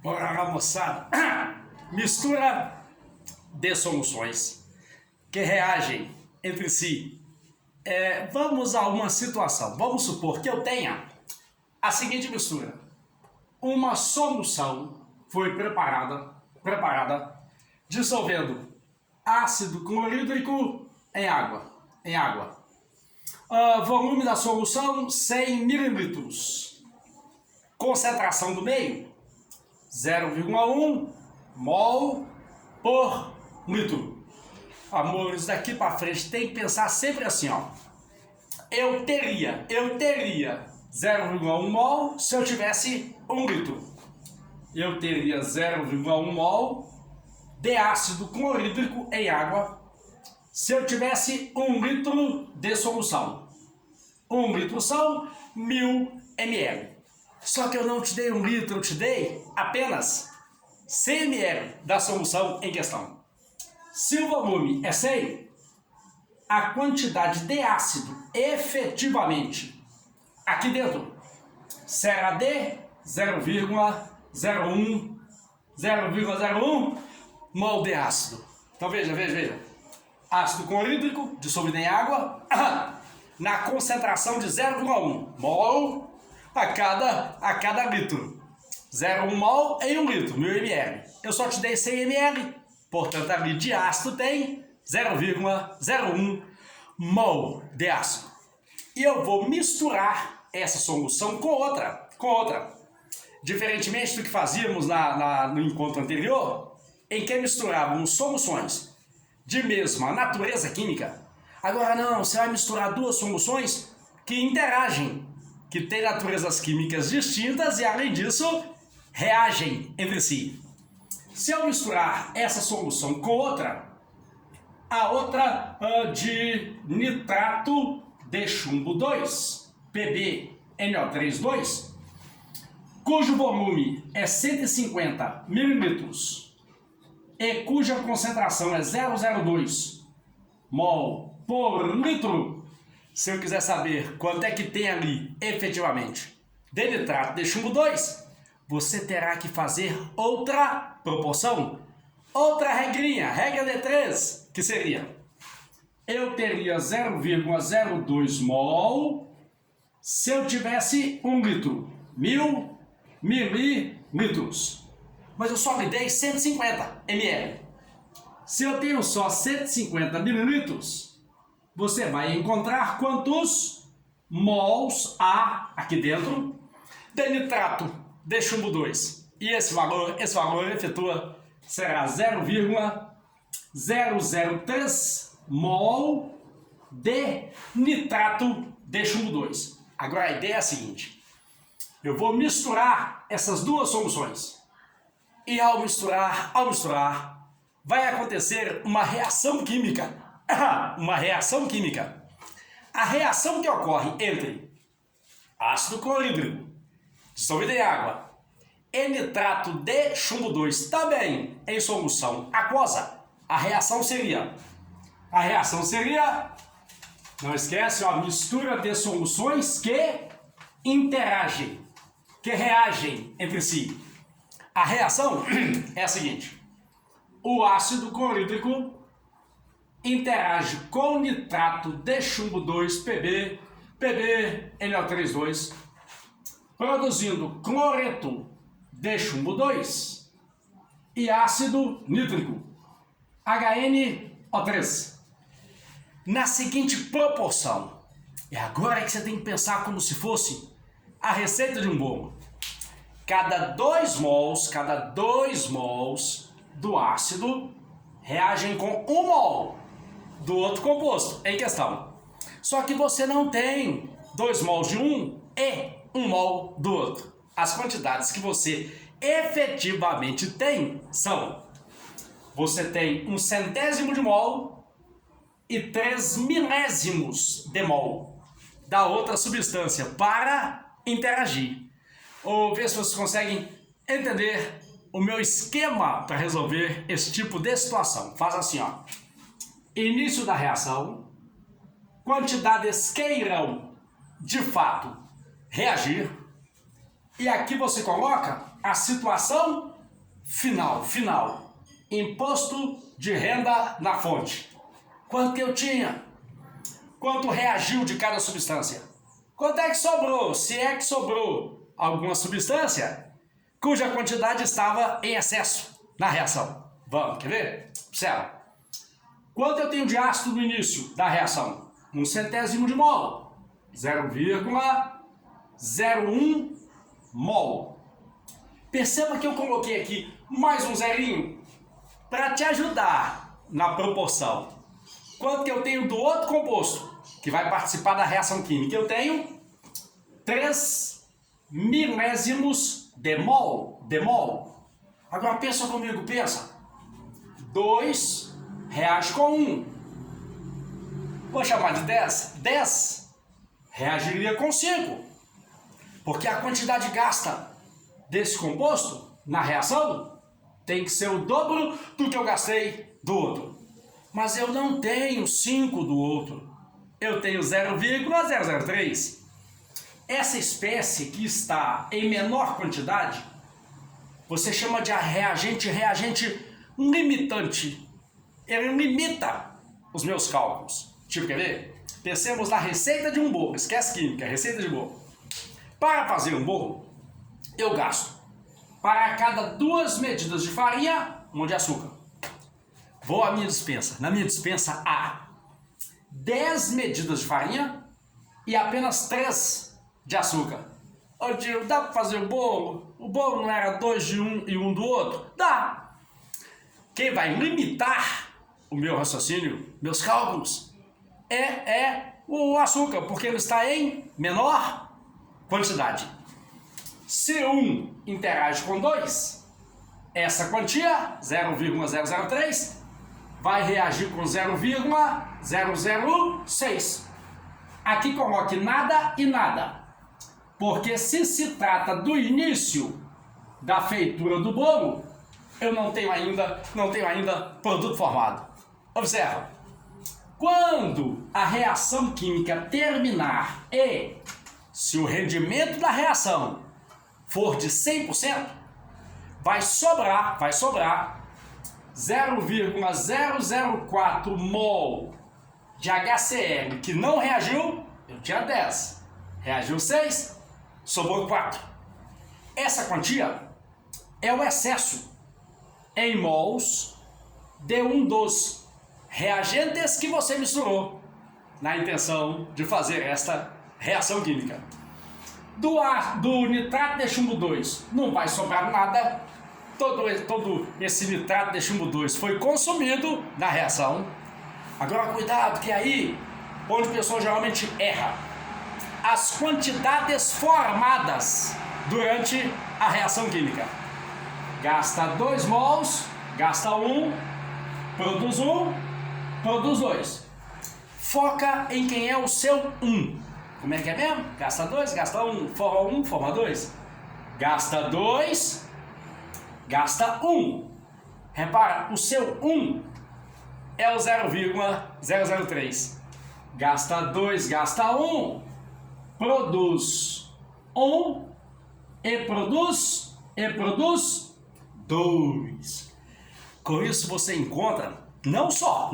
Bora lá, moçada. Mistura de soluções que reagem entre si. Vamos a uma situação. Vamos supor que eu tenha a seguinte mistura. Uma solução foi preparada dissolvendo ácido clorídrico em água. Volume da solução 100 mililitros. Concentração do meio 0,1 mol por litro. Amores, daqui para frente tem que pensar sempre assim, ó. Eu teria 0,1 mol se eu tivesse 1 litro. Eu teria 0,1 mol de ácido clorídrico em água se eu tivesse 1 litro de solução. 1 litro são 1000 ml. Só que eu não te dei 1 litro, eu te dei apenas 100 ml da solução em questão. Se o volume é 100, a quantidade de ácido efetivamente aqui dentro será de 0,01 mol de ácido. Então veja. Ácido clorídrico dissolvido em água na concentração de 0,1 mol a cada litro. 0,1 mol em 1 litro, 1000 ml. Eu só te dei 100 ml, portanto ali de ácido tem 0,01 mol de ácido. E eu vou misturar essa solução com outra. Diferentemente do que fazíamos no encontro anterior, em que misturávamos soluções de mesma natureza química. Agora não, você vai misturar duas soluções que interagem, que têm naturezas químicas distintas e, além disso, reagem entre si. Se eu misturar essa solução com a outra de nitrato de chumbo 2, PbNO3,2, cujo volume é 150 mililitros e cuja concentração é 0,02 mol por litro. Se eu quiser saber quanto é que tem ali efetivamente de nitrato de chumbo 2, você terá que fazer outra proporção, outra regrinha, regra de 3, que seria: eu teria 0,02 mol se eu tivesse 1 litro, 1000 mililitros. Mas eu só lhe dei 150 ml. Se eu tenho só 150 mililitros, você vai encontrar quantos mols há aqui dentro de nitrato de chumbo 2. E esse valor será 0,003 mol de nitrato de chumbo 2. Agora a ideia é a seguinte: eu vou misturar essas duas soluções. E ao misturar, vai acontecer uma reação química. A reação que ocorre entre ácido clorídrico dissolvido em água e nitrato de chumbo 2 também em solução aquosa. A reação seria, não esquece, a mistura de soluções que interagem, que reagem entre si. A reação é a seguinte: o ácido clorídrico interage com o nitrato de chumbo 2, PbNO3,2, produzindo cloreto de chumbo 2 e ácido nítrico, HNO3, na seguinte proporção. E agora é que você tem que pensar como se fosse a receita de um bolo. Cada 2 mols do ácido reagem com 1 mol do outro composto em questão. Só que você não tem 2 mols de um e 1 mol do outro. As quantidades que você efetivamente tem são: você tem 1/100º de mol e 3 milésimos de mol da outra substância para interagir. Ou ver se vocês conseguem entender o meu esquema para resolver esse tipo de situação. Faz assim, ó. Início da reação, quantidades que irão, de fato, reagir. E aqui você coloca a situação final. Imposto de renda na fonte. Quanto que eu tinha? Quanto reagiu de cada substância? Quanto é que sobrou? Se é que sobrou alguma substância cuja quantidade estava em excesso na reação. Vamos, quer ver? Observa. Quanto eu tenho de ácido no início da reação? 1 centésimo de mol. 0,01 mol. Perceba que eu coloquei aqui mais um zerinho para te ajudar na proporção. Quanto que eu tenho do outro composto que vai participar da reação química? Eu tenho 3 milésimos de mol. Agora pensa comigo, pensa. 2 reage com 1. Vou chamar de 10. 10 reagiria com 5. Porque a quantidade gasta desse composto na reação tem que ser o dobro do que eu gastei do outro. Mas eu não tenho 5 do outro. Eu tenho 0,003. Essa espécie que está em menor quantidade, você chama de reagente limitante. Ele limita os meus cálculos. Tipo, quer ver? Pensemos na receita de um bolo. Esquece química, receita de bolo. Para fazer um bolo, eu gasto, para cada 2 medidas de farinha, 1 de açúcar. Vou à minha dispensa. Na minha dispensa há 10 medidas de farinha e apenas 3 de açúcar. Ô tio, dá para fazer o bolo? O bolo não era 2 de um e 1 do outro? Dá. Quem vai limitar o meu raciocínio, meus cálculos, é o açúcar, porque ele está em menor quantidade. Se 1 interage com 2, essa quantia, 0,003, vai reagir com 0,006. Aqui coloque nada e nada, porque se se trata do início da feitura do bolo, eu não tenho ainda produto formado. Observa, quando a reação química terminar e se o rendimento da reação for de 100%, vai sobrar 0,004 mol de HCl que não reagiu. Eu tinha 10, reagiu 6, sobrou 4. Essa quantia é o excesso em mols de um dos reagentes que você misturou na intenção de fazer esta reação química. Do nitrato de chumbo 2 não vai sobrar nada. Todo esse nitrato de chumbo 2 foi consumido na reação. Agora cuidado, que é aí onde o pessoal geralmente erra. As quantidades formadas durante a reação química. Gasta 2 mols, gasta 1, produz 2. Foca em quem é o seu 1. Como é que é mesmo? Gasta 2, gasta 1, forma 2. Gasta 2, gasta 1. Repara, o seu 1 é o 0,003. Gasta 2, gasta 1, produz 1 e produz 2. Com isso você encontra não só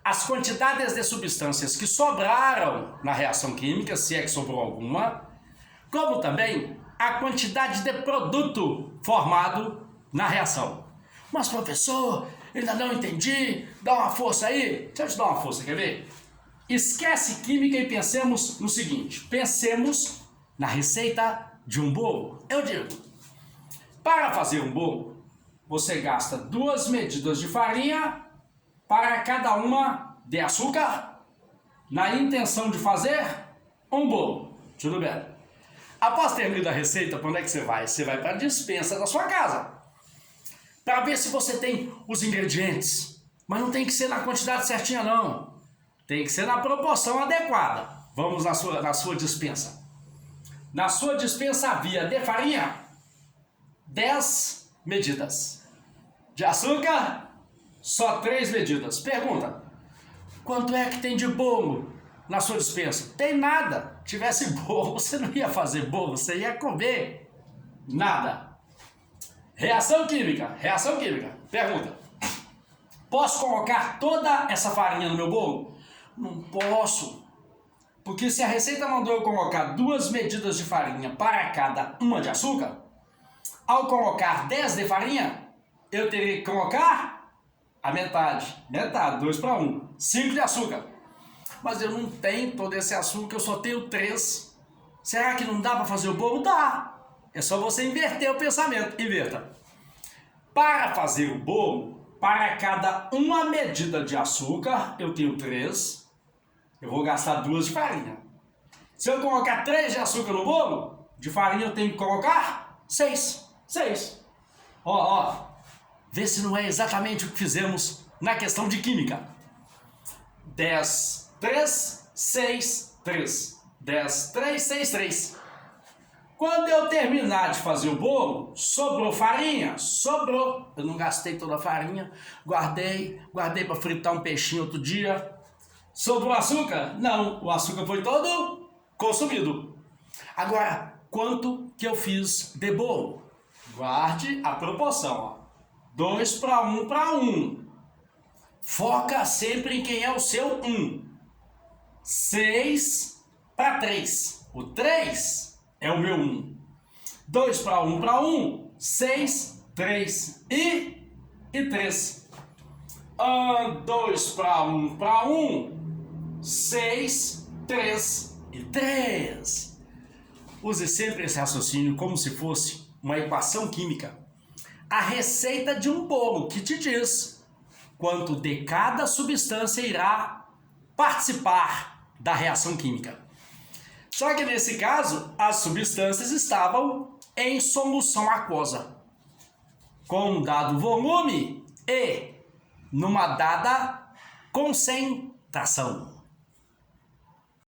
as quantidades de substâncias que sobraram na reação química, se é que sobrou alguma, como também a quantidade de produto formado na reação. Mas professor, ainda não entendi, dá uma força aí. Deixa eu te dar uma força, quer ver? Esquece química e pensemos no seguinte, pensemos na receita de um bolo. Eu digo, para fazer um bolo, você gasta 2 medidas de farinha para cada uma de açúcar, na intenção de fazer um bolo. Tudo bem. Após ter lido a receita, para onde é que você vai? Você vai para a despensa da sua casa, para ver se você tem os ingredientes. Mas não tem que ser na quantidade certinha, não. Tem que ser na proporção adequada. Vamos na sua despensa. Na sua despensa havia de farinha 10 medidas. De açúcar, só 3 medidas. Pergunta, quanto é que tem de bolo na sua despensa? Tem nada. Tivesse bolo, você não ia fazer bolo, você ia comer. Nada. Reação química. Reação química. Pergunta. Posso colocar toda essa farinha no meu bolo? Não posso. Porque se a receita mandou eu colocar 2 medidas de farinha para cada uma de açúcar, ao colocar 10 de farinha, eu teria que colocar a metade. Metade, 2 para 1. 5 de açúcar. Mas eu não tenho todo esse açúcar, eu só tenho 3. Será que não dá para fazer o bolo? Dá. É só você inverter o pensamento. Inverta. Para fazer o bolo, para cada uma medida de açúcar, eu tenho 3. Eu vou gastar 2 de farinha. Se eu colocar 3 de açúcar no bolo, de farinha eu tenho que colocar 6. 6. Ó. Vê se não é exatamente o que fizemos na questão de química. 10, 3, 6, 3. 10, 3, 6, 3. Quando eu terminar de fazer o bolo, sobrou farinha? Sobrou. Eu não gastei toda a farinha, guardei para fritar um peixinho outro dia. Sobrou açúcar? Não, o açúcar foi todo consumido. Agora, quanto que eu fiz de bolo? Guarde a proporção, ó. 2 para 1 para 1. Foca sempre em quem é o seu 1. 6 para 3. O 3 é o meu 1. 2 para 1 para 1. 6, 3 e 3. 2 para 1 para 1. 6, 3 e 3. Use sempre esse raciocínio como se fosse uma equação química. A receita de um bolo que te diz quanto de cada substância irá participar da reação química. Só que nesse caso, as substâncias estavam em solução aquosa, com um dado volume e numa dada concentração.